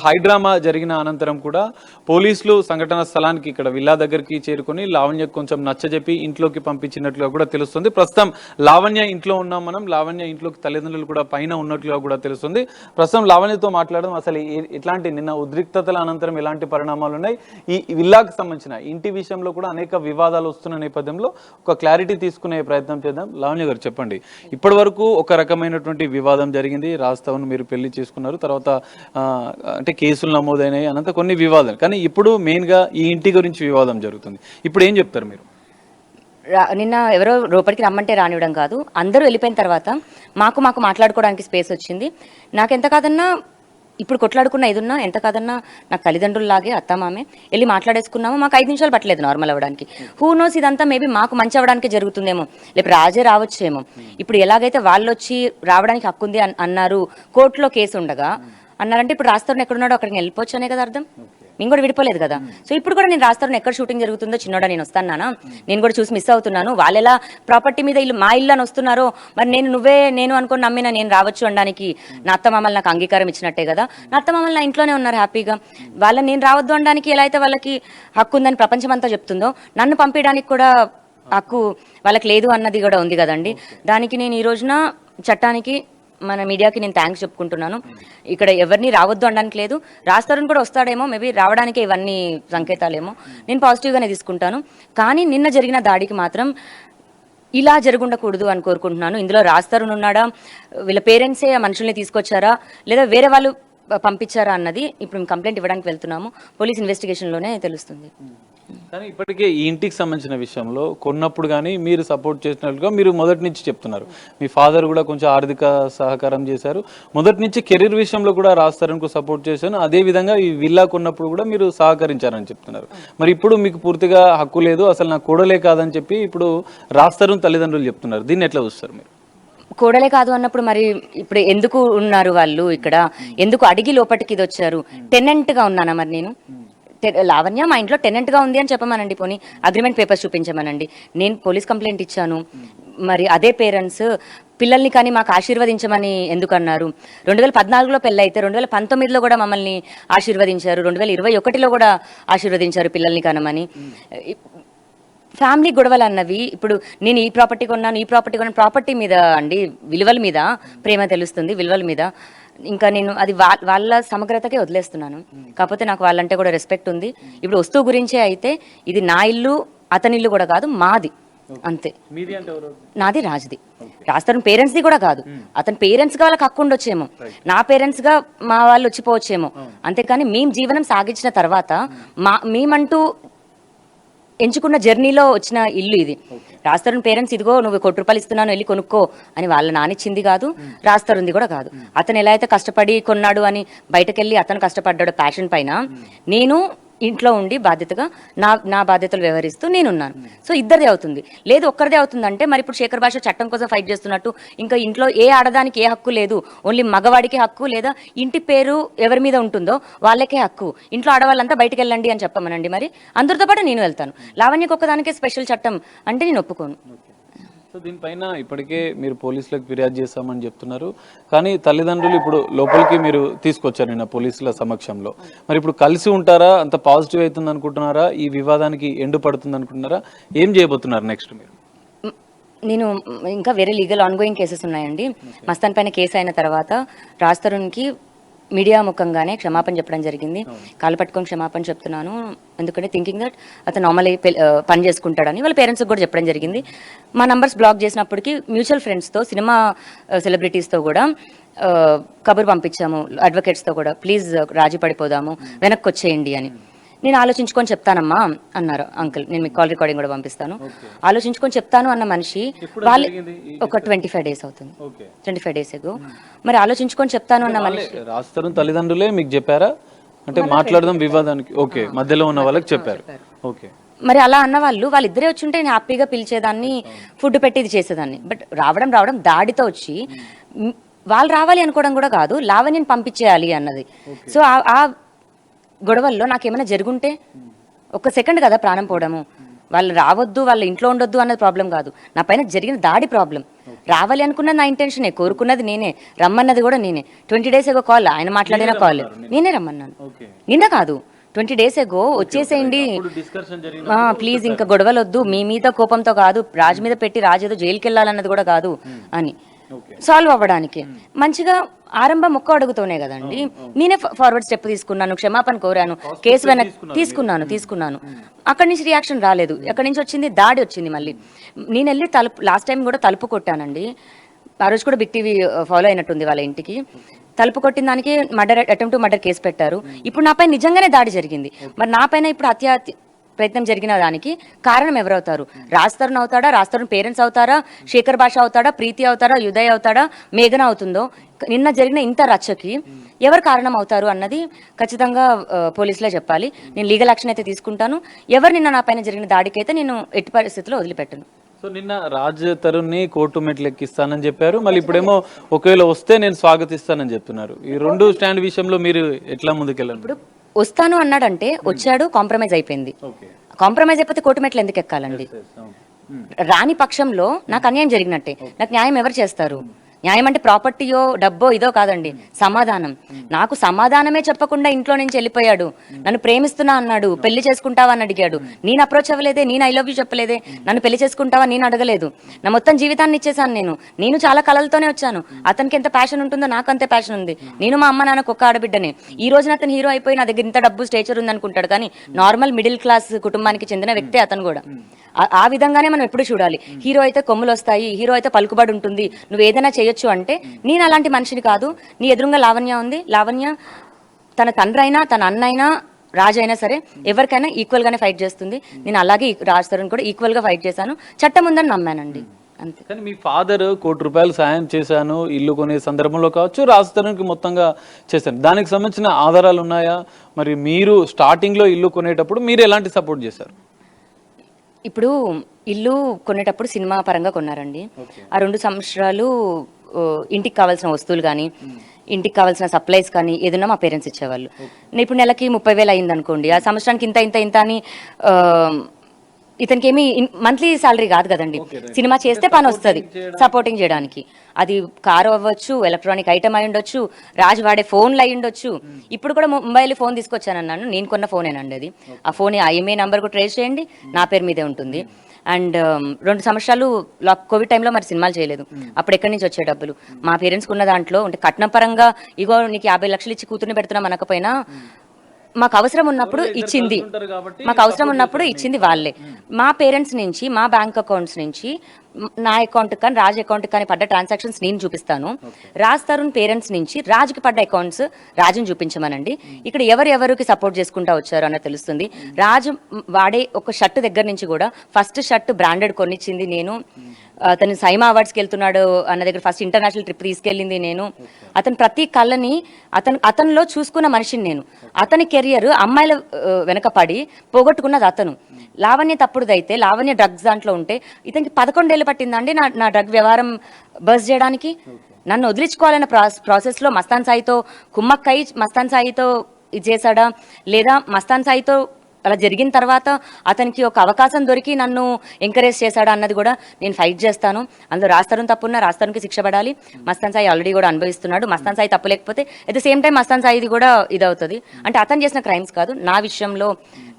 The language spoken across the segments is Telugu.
హై డ్రామా జరిగిన అనంతరం కూడా పోలీసులు సంఘటన స్థలానికి ఇక్కడ విల్లా దగ్గరికి చేరుకొని లావణ్య కొంచెం నచ్చజెప్పి ఇంట్లోకి పంపించినట్లుగా కూడా తెలుస్తుంది. ప్రస్తుతం లావణ్య ఇంట్లో ఉన్నాం మనం. లావణ్య ఇంట్లోకి తల్లిదండ్రులు కూడా పైన ఉన్నట్లుగా కూడా తెలుస్తుంది. ప్రస్తుతం లావణ్యతో మాట్లాడడం అసలు ఎట్లాంటి నిన్న ఉద్రిక్తతల అనంతరం ఎలాంటి పరిణామాలు ఉన్నాయి, ఈ విల్లాకు సంబంధించిన ఇంటి విషయంలో కూడా అనేక వివాదాలు వస్తున్న నేపథ్యంలో ఒక క్లారిటీ తీసుకునే ప్రయత్నం చేద్దాం. లావణ్య గారు చెప్పండి, ఇప్పటి వరకు ఒక రకమైనటువంటి వివాదం జరిగింది. రాస్తావును మీరు పెళ్లి చేసుకున్నారు, తర్వాత అంటే కేసులు నమోదైనాయి, అనంత కొన్ని వివాదాలు. కానీ ఇప్పుడు మెయిన్గా ఈ ఇంటి గురించి వివాదం జరుగుతుంది. ఇప్పుడు ఏం చెప్తారు మీరు? నిన్న ఎవరో లోపలికి రమ్మంటే రానివ్వడం కాదు, అందరూ వెళ్ళిపోయిన తర్వాత మాకు మాట్లాడుకోవడానికి స్పేస్ వచ్చింది. నాకెంత కాదన్నా ఇప్పుడు కొట్లాడుకున్న ఏదున్నా ఎంత కాదన్నా నాకు తల్లిదండ్రుల్లాగే అత్తమామే వెళ్ళి మాట్లాడేసుకున్నాము. మాకు 5 నిమిషాలు పట్టలేదు నార్మల్ అవ్వడానికి. హూ నోస్ ఇదంతా మేబీ మాకు మంచి అవ్వడానికి జరుగుతుందేమో, లేకపోతే రాజే రావచ్చేమో. ఇప్పుడు ఎలాగైతే వాళ్ళు వచ్చి రావడానికి హక్కు ఉంది అన్నారు, కోర్టులో కేసు ఉండగా అన్నారంటే ఇప్పుడు రాస్తారుని ఎక్కడున్నాడో అక్కడికి వెళ్ళిపోవచ్చు అనే కదా అర్థం. నేను కూడా విడిపోలేదు కదా. సో ఇప్పుడు కూడా నేను రాస్తారుని ఎక్కడ షూటింగ్ జరుగుతుందో చిన్నోడా నేను వస్తానా, నేను కూడా చూసి మిస్ అవుతున్నాను. వాళ్ళు ఎలా ప్రాపర్టీ మీద ఇల్లు మా ఇల్లు అని వస్తున్నారో, మరి నేను అనుకుని నమ్మినా నేను రావచ్చు అనడానికి నా అత్తమామలు నాకు అంగీకారం ఇచ్చినట్టే కదా. నా అత్తమామలు నా ఇంట్లోనే ఉన్నారు హ్యాపీగా. వాళ్ళని నేను రావద్దు అనడానికి ఎలా అయితే వాళ్ళకి హక్కు ఉందని ప్రపంచం అంతా చెప్తుందో, నన్ను పంపించడానికి కూడా హక్కు వాళ్ళకి లేదు అన్నది కూడా ఉంది కదండి. దానికి నేను ఈ రోజున చట్టానికి మన మీడియాకి నేను థ్యాంక్స్ చెప్పుకుంటున్నాను. ఇక్కడ ఎవరిని రావద్దు అనడానికి లేదు. రాస్తారని కూడా వస్తాడేమో, మేబీ రావడానికే ఇవన్నీ సంకేతాలేమో. నేను పాజిటివ్గానే తీసుకుంటాను. కానీ నిన్న జరిగిన దాడికి మాత్రం ఇలా జరుగుండకూడదు అని కోరుకుంటున్నాను. ఇందులో రాస్తారని ఉన్నాడా, వీళ్ళ పేరెంట్సే ఆ మనుషుల్ని తీసుకొచ్చారా, లేదా వేరే వాళ్ళు పంపించారా అన్నది ఇప్పుడు మేము కంప్లైంట్ ఇవ్వడానికి వెళ్తున్నాము. పోలీస్ ఇన్వెస్టిగేషన్లోనే తెలుస్తుంది. కానీ ఇప్పటికే ఈ ఇంటికి సంబంధించిన విషయంలో కొన్నప్పుడు కానీ మీరు సపోర్ట్ చేసినట్లుగా మీరు మొదటి నుంచి చెప్తున్నారు. మీ ఫాదర్ కూడా కొంచెం ఆర్థిక సహకారం చేశారు. మొదటి నుంచి కెరీర్ విషయంలో కూడా రాస్తారని సపోర్ట్ చేశాను. అదే విధంగా ఈ విల్లా కొన్నప్పుడు కూడా మీరు సహకరించారని చెప్తున్నారు. మరి ఇప్పుడు మీకు పూర్తిగా హక్కు లేదు, అసలు నాకు కూడలే కాదని చెప్పి ఇప్పుడు రాస్తారని తల్లిదండ్రులు చెప్తున్నారు. దీన్ని ఎట్లా చూస్తారు మీరు? కోడలే కాదు అన్నప్పుడు మరి ఇప్పుడు ఎందుకు ఉన్నారు వాళ్ళు ఇక్కడ? ఎందుకు అడిగి లోపలికి ఇది వచ్చారు? టెనెంట్గా ఉన్నానా మరి నేను? లావణ్య మా ఇంట్లో టెనెంట్గా ఉంది అని చెప్పమనండి, పోనీ అగ్రిమెంట్ పేపర్స్ చూపించమనండి. నేను పోలీస్ కంప్లైంట్ ఇచ్చాను. మరి అదే పేరెంట్స్ పిల్లల్ని కానీ మాకు ఆశీర్వదించమని ఎందుకు అన్నారు? 2014లో పెళ్ళి అయితే 2019లో కూడా మమ్మల్ని ఆశీర్వదించారు, 2021లో కూడా ఆశీర్వదించారు పిల్లల్ని కనమని. ఫ్యామిలీ గొడవలు అన్నవి ఇప్పుడు నేను ఈ ప్రాపర్టీ కొన్నాను, ప్రాపర్టీ మీద అండి, విలువల మీద ప్రేమ తెలుస్తుంది, విలువల మీద. ఇంకా నేను అది వాళ్ళ సమగ్రతకే వదిలేస్తున్నాను. కాకపోతే నాకు వాళ్ళంటే కూడా రెస్పెక్ట్ ఉంది. ఇప్పుడు వస్తువు గురించే అయితే ఇది నా ఇల్లు, అతని ఇల్లు కూడా కాదు, మాది అంతే. నాది రాజ్ది. రాస్తారని పేరెంట్స్ది కూడా కాదు. అతని పేరెంట్స్గా వాళ్ళకి హక్కు ఉండొచ్చేమో, నా పేరెంట్స్గా మా వాళ్ళు వచ్చిపోవచ్చేమో. అంతేకాని మేము జీవనం సాగించిన తర్వాత మేమంటూ ఎంచుకున్న జర్నీలో వచ్చిన ఇల్లు ఇది. రాస్తారుని పేరెంట్స్ ఇదిగో నువ్వు ₹1 ఇస్తున్నాను వెళ్ళి కొనుక్కో అని వాళ్ళ నానిచ్చింది కాదు, రాస్తారుంది కూడా కాదు. అతను ఎలా అయితే కష్టపడి కొన్నాడు అని బయటకెళ్ళి అతను కష్టపడ్డాడు ప్యాషన్ పైన, నేను ఇంట్లో ఉండి బాధ్యతగా నా బాధ్యతలు వ్యవహరిస్తూ నేనున్నాను. సో ఇద్దరిదే అవుతుంది. లేదు ఒక్కరిదే అవుతుందంటే మరి ఇప్పుడు శేఖర్ భాష చట్టం కోసం ఫైట్ చేస్తున్నట్టు ఇంకా ఇంట్లో ఏ ఆడదానికి ఏ హక్కు లేదు, ఓన్లీ మగవాడికి హక్కు, లేదా ఇంటి పేరు ఎవరి మీద ఉంటుందో వాళ్ళకే హక్కు, ఇంట్లో ఆడవాళ్ళంతా బయటకు వెళ్ళండి అని చెప్పమనండి. మరి అందరితో పాటు నేను వెళ్తాను. లావణ్యకు ఒక్కదానికే స్పెషల్ చట్టం అంటే నేను ఒప్పుకోను. సో దీనిపైన ఇప్పటికే మీరు పోలీసులకు ఫిర్యాదు చేస్తామని చెప్తున్నారు. కానీ తల్లిదండ్రులు ఇప్పుడు లోపలికి మీరు తీసుకొచ్చారు నిన్న పోలీసుల సమక్షంలో. మరి ఇప్పుడు కలిసి ఉంటారా? అంత పాజిటివ్ అవుతుంది అనుకుంటున్నారా? ఈ వివాదానికి ఎండు పడుతుంది అనుకుంటున్నారా? ఏం చేయబోతున్నారు నెక్స్ట్ మీరు? నేను ఇంకా వేరే లీగల్ ఆన్గోయింగ్ కేసెస్ ఉన్నాయండి. మస్తాన్ పైన కేసు అయిన తర్వాత రాస్తారునికి మీడియా ముఖంగానే క్షమాపణ చెప్పడం జరిగింది. కాలు పట్టుకొని క్షమాపణ చెప్తున్నాను, ఎందుకంటే థింకింగ్ దట్ అతను నార్మల్ పని చేసుకుంటాడని వాళ్ళ పేరెంట్స్కి కూడా చెప్పడం జరిగింది. మా నంబర్స్ బ్లాక్ చేసినప్పటికీ మ్యూచువల్ ఫ్రెండ్స్తో, సినిమా సెలబ్రిటీస్తో కూడా కబురు పంపించాము, అడ్వకేట్స్తో కూడా, ప్లీజ్ రాజీ పడిపోదాము, వెనక్కి వచ్చేయండి అని. నేను ఆలోచించుకొని చెప్తానమ్మా అన్నారు అంకుల్. నేను మీకు కాల్ రికార్డింగ్ కూడా పంపిస్తాను. ఆలోచించుకొని చెప్తాను అన్న మనిషి వాళ్ళు ఒక 25 days అవుతుంది, 25 days ఎగో. మరి ఆలోచించుకొని చెప్తాను అన్న మనిషి రాస్తారు తల్లిదండ్రులే మీకు చెప్పారా? అంటే మాట్లాడదాం వివాదానికి ఓకే మధ్యలో ఉన్న వాళ్ళకి చెప్పారు. ఓకే, మరి అలా అన్న వాళ్ళిద్దరే వచ్చి ఉంటే నేను హ్యాపీగా పిలిచేదాన్ని, ఫుడ్ పెట్టి ఇది చేసేదాన్ని. బట్ రావడం దాడితో వచ్చి వాళ్ళు రావాలి అనుకోవడం కూడా కాదు, లావణ్యని పంపించేయాలి అన్నది. సో ఆ గొడవల్లో నాకేమైనా జరుగుంటే, ఒక్క సెకండ్ కదా ప్రాణం పోవడము, వాళ్ళు రావద్దు, వాళ్ళ ఇంట్లో ఉండొద్దు అన్నది ప్రాబ్లం కాదు, నా పైన జరిగిన దాడి ప్రాబ్లం. రావాలి అనుకున్నది నా ఇంటెన్షనే, కోరుకున్నది నేనే, రమ్మన్నది కూడా నేనే. 20 days ఎగో కాల్, ఆయన మాట్లాడిన కాల్ నేనే రమ్మన్నాను, నిన్న కాదు 20 days ఎగో వచ్చేసేయండి ప్లీజ్, ఇంకా గొడవలు వద్దు, మీ మీద కోపంతో కాదు, రాజు మీద పెట్టి రాజు ఏదో జైలుకి వెళ్ళాలన్నది కూడా కాదు అని సాల్వ్ అవ్వడానికి మంచిగా ఆరంభం ఒక్క అడుగుతోనే కదండి. నేనే ఫార్వర్డ్ స్టెప్ తీసుకున్నాను, క్షమాపణ కోరాను, కేసు వెనక్కి తీసుకున్నాను. అక్కడి నుంచి రియాక్షన్ రాలేదు. ఎక్కడి నుంచి వచ్చింది? దాడి వచ్చింది. మళ్ళీ నేను వెళ్ళి లాస్ట్ టైం కూడా తలుపు కొట్టానండి. ఆ రోజు కూడా బిగ్ టీవీ ఫాలో అయినట్టుంది వాళ్ళ ఇంటికి. తలుపు కొట్టిన దానికి అటెంప్ట్ టు మర్డర్ కేసు పెట్టారు. ఇప్పుడు నాపై నిజంగానే దాడి జరిగింది. మరి నాపైన ఇప్పుడు హత్య ప్రయత్నం జరిగిన దానికి కారణం ఎవరవుతారు? రాజ్ తరుణ్ అవుతాడా? రాజ్ తరుణ్ పేరెంట్స్ అవుతారా? శేఖర్ భాష అవుతాడా? ప్రీతి అవుతారా? ఉదయ్ అవుతాడా? మేఘన అవుతుందో? నిన్న జరిగిన ఇంత రచ్చకి ఎవరు కారణం అవుతారు అన్నది ఖచ్చితంగా పోలీసులే చెప్పాలి. నేను లీగల్ యాక్షన్ అయితే తీసుకుంటాను. ఎవరు నిన్న నా పైన జరిగిన దాడికైతే నేను ఎట్టి పరిస్థితుల్లో వదిలిపెట్టను. సో నిన్న రాజ్ తరుణ్ ని కోర్టు మెట్లు ఎక్కిస్తానని చెప్పారు, మళ్ళీ ఇప్పుడేమో ఒకవేళ వస్తే నేను స్వాగతిస్తానని చెప్తున్నారు. ఈ రెండు స్టాండ్ విషయంలో మీరు ఎట్లా ముందుకెళ్ళారు? ఇప్పుడు వస్తాను అన్నాడంటే వచ్చాడు, కాంప్రమైజ్ అయిపోయింది. కాంప్రమైజ్ అయిపోతే కోర్టు మెట్లు ఎందుకు ఎక్కాలండి? రాని పక్షంలో నాకు అన్యాయం జరిగినట్టే. నాకు న్యాయం ఎవరు చేస్తారు? న్యాయం అంటే ప్రాపర్టీయో డబ్బో ఇదో కాదండి, సమాధానం. నాకు సమాధానమే చెప్పకుండా ఇంట్లో నుంచి వెళ్ళిపోయాడు. నన్ను ప్రేమిస్తున్నా అన్నాడు, పెళ్లి చేసుకుంటావా అని అడిగాడు. నేను అప్రోచ్ అవ్వలేదే, నేను ఐ లవ్ యూ చెప్పలేదే. నన్ను పెళ్లి చేసుకుంటావా నేను అడగలేదు. నా మొత్తం జీవితాన్ని ఇచ్చేసాను. నేను చాలా కలలతోనే వచ్చాను. అతనికి ఎంత ప్యాషన్ ఉంటుందో నాకు అంతే ప్యాషన్ ఉంది. నేను మా అమ్మ నాన్నకు ఒక్క ఆడబిడ్డనే. ఈ రోజున అతను హీరో అయిపోయి నా దగ్గర ఇంత డబ్బు స్టేచర్ ఉంది అనుకుంటాడు, కానీ నార్మల్ మిడిల్ క్లాస్ కుటుంబానికి చెందిన వ్యక్తే అతను కూడా. ఆ విధంగానే మనం ఎప్పుడు చూడాలి. హీరో అయితే కొమ్ములు వస్తాయి, హీరో అయితే పలుకుబడి ఉంటుంది, నువ్వు ఏదైనా చేయొచ్చు అంటే నేను అలాంటి మనిషిని కాదు. నీ ఎదురుగా లావణ్య ఉంది. లావణ్య తన తండ్రి అయినా, తన అన్న అయినా, రాజు అయినా సరే ఎవరికైనా ఈక్వల్ గానే ఫైట్ చేస్తుంది. నేను అలాగే రాజ్ తరుణ్ కూడా ఈక్వల్ గా ఫైట్ చేశాను. చట్టం ఉందని నమ్మానండి, అంతే. కానీ మీ ఫాదర్ ₹1 కోటి సాయం చేశాను ఇల్లు కొనే సందర్భంలో కావచ్చు, రాజ్ తరుణ్కి మొత్తంగా చేశాను, దానికి సంబంధించిన ఆధారాలు ఉన్నాయా? మరి మీరు స్టార్టింగ్ లో ఇల్లు కొనేటప్పుడు మీరు ఎలాంటి సపోర్ట్ చేశారు? ఇప్పుడు ఇల్లు కొనేటప్పుడు సినిమా పరంగా కొన్నారండి. ఆ 2 సంవత్సరాలు ఇంటికి కావాల్సిన వస్తువులు కానీ, ఇంటికి కావాల్సిన సప్లైస్ కానీ ఏదన్నా మా పేరెంట్స్ ఇచ్చేవాళ్ళు. ఇప్పుడు నెలకి 30,000 అయింది అనుకోండి, ఆ సంవత్సరానికి ఇంత అని. ఇతనికి ఏమి మంత్లీ శాలరీ కాదు కదండి, సినిమా చేస్తే పని వస్తుంది సపోర్టింగ్ చేయడానికి. అది కారు అవ్వచ్చు, ఎలక్ట్రానిక్ ఐటమ్ అయి ఉండొచ్చు, రాజు వాడే ఫోన్లు అయి ఉండొచ్చు. ఇప్పుడు కూడా ముంబైలో ఫోన్ తీసుకొచ్చానన్నాను, నేను కొన్న ఫోనేనండి అది. ఆ ఫోన్ IMEI నంబర్ కూడా ట్రేస్ చేయండి, నా పేరు మీదే ఉంటుంది. అండ్ 2 సంవత్సరాలు కోవిడ్ టైంలో మరి సినిమాలు చేయలేదు. అప్పుడు ఎక్కడి నుంచి వచ్చే డబ్బులు? మా పేరెంట్స్ కున్న దాంట్లో అంటే కట్నం పరంగా ఇగో నీకు 50 లక్షలు ఇచ్చి కూతుర్ని పెడుతున్నాం అనకపోయినా మాకు అవసరం ఉన్నప్పుడు ఇచ్చింది వాళ్ళే. మా పేరెంట్స్ నుంచి, మా బ్యాంక్ అకౌంట్స్ నుంచి నా అకౌంట్ కానీ రాజ్ అకౌంట్ కానీ పడ్డ ట్రాన్సాక్షన్స్ నేను చూపిస్తాను. రాజ్ తరుణ్ పేరెంట్స్ నుంచి రాజుకి పడ్డ అకౌంట్స్ రాజుని చూపించమనండి. ఇక్కడ ఎవరికి సపోర్ట్ చేసుకుంటా వచ్చారు అన్నది తెలుస్తుంది. రాజు వాడే ఒక షర్ట్ దగ్గర నుంచి కూడా ఫస్ట్ షర్ట్ బ్రాండెడ్ కొనిచ్చింది నేను. అతను సైమా అవార్డ్స్కి వెళ్తున్నాడు అన్న దగ్గర ఫస్ట్ ఇంటర్నేషనల్ ట్రిప్ తీసుకెళ్ళింది నేను. అతను ప్రతి కళ్ళని అతనిలో చూసుకున్న మనిషిని నేను. అతని కెరియర్ అమ్మాయిల వెనక పడి పోగొట్టుకున్నది అతను. లావణ్య తప్పుడుదైతే, లావణ్య డ్రగ్స్ దాంట్లో ఉంటే ఇతనికి 11 ఏళ్ళు పట్టిందండి నా డ్రగ్ వ్యవహారం బస్ చేయడానికి. నన్ను వదిలించుకోవాలన్న ప్రాసెస్లో మస్తాన్ సాయితో కుమ్మక్కై మస్తాన్ సాయితో ఇది చేశాడా, లేదా మస్తాన్ సాయితో అలా జరిగిన తర్వాత అతనికి ఒక అవకాశం దొరికి నన్ను ఎంకరేజ్ చేశాడా అన్నది కూడా నేను ఫైట్ చేస్తాను. అందులో రాజ్ తరుణ్ తప్పున్నా రాజ్ తరుణ్కి శిక్ష పడాలి. మస్తాన్ సాయి ఆల్రెడీ కూడా అనుభవిస్తున్నాడు. మస్తాన్ సాయి తప్పు లేకపోతే at the same time Mastan సాయిది కూడా ఇదవుతుంది. అంటే అతను చేసిన క్రైమ్స్ కాదు, నా విషయంలో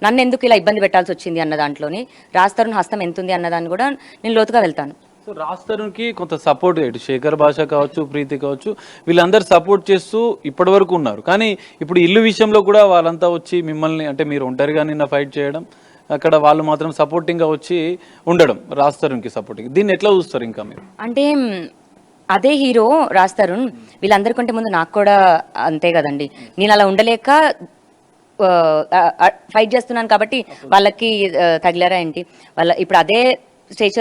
నన్ను ఎందుకు ఇలా ఇబ్బంది పెట్టాల్సి వచ్చింది అన్న దాంట్లోని రాజ్ తరుణ్ హస్తం ఎంతుంది అన్నదాన్ని కూడా నేను లోతుగా వెళ్తాను. సో రాజ్ తరుణ్కి కొంత సపోర్ట్ ఇటు శేఖర్ భాష కావచ్చు, ప్రీతి కావచ్చు, వీళ్ళందరూ సపోర్ట్ చేస్తూ ఇప్పటి వరకు ఉన్నారు. కానీ ఇప్పుడు ఇల్లు విషయంలో కూడా వాళ్ళంతా వచ్చి మిమ్మల్ని, అంటే మీరు ఒంటరిగా నిన్న ఫైట్ చేయడం, అక్కడ వాళ్ళు మాత్రం సపోర్టింగ్గా వచ్చి ఉండడం, రాజ్ తరుణ్కి సపోర్టింగ్, దీన్ని ఎట్లా చూస్తారు ఇంకా మీరు? అంటే అదే హీరో రాజ్ తరుణ్ వీళ్ళందరికంటే ముందు నాకు కూడా అంతే కదండి. నేను అలా ఉండలేక ఫైట్ చేస్తున్నాను కాబట్టి వాళ్ళకి తగిలారా ఏంటి? వాళ్ళ ఇప్పుడు అదే స్టేజ్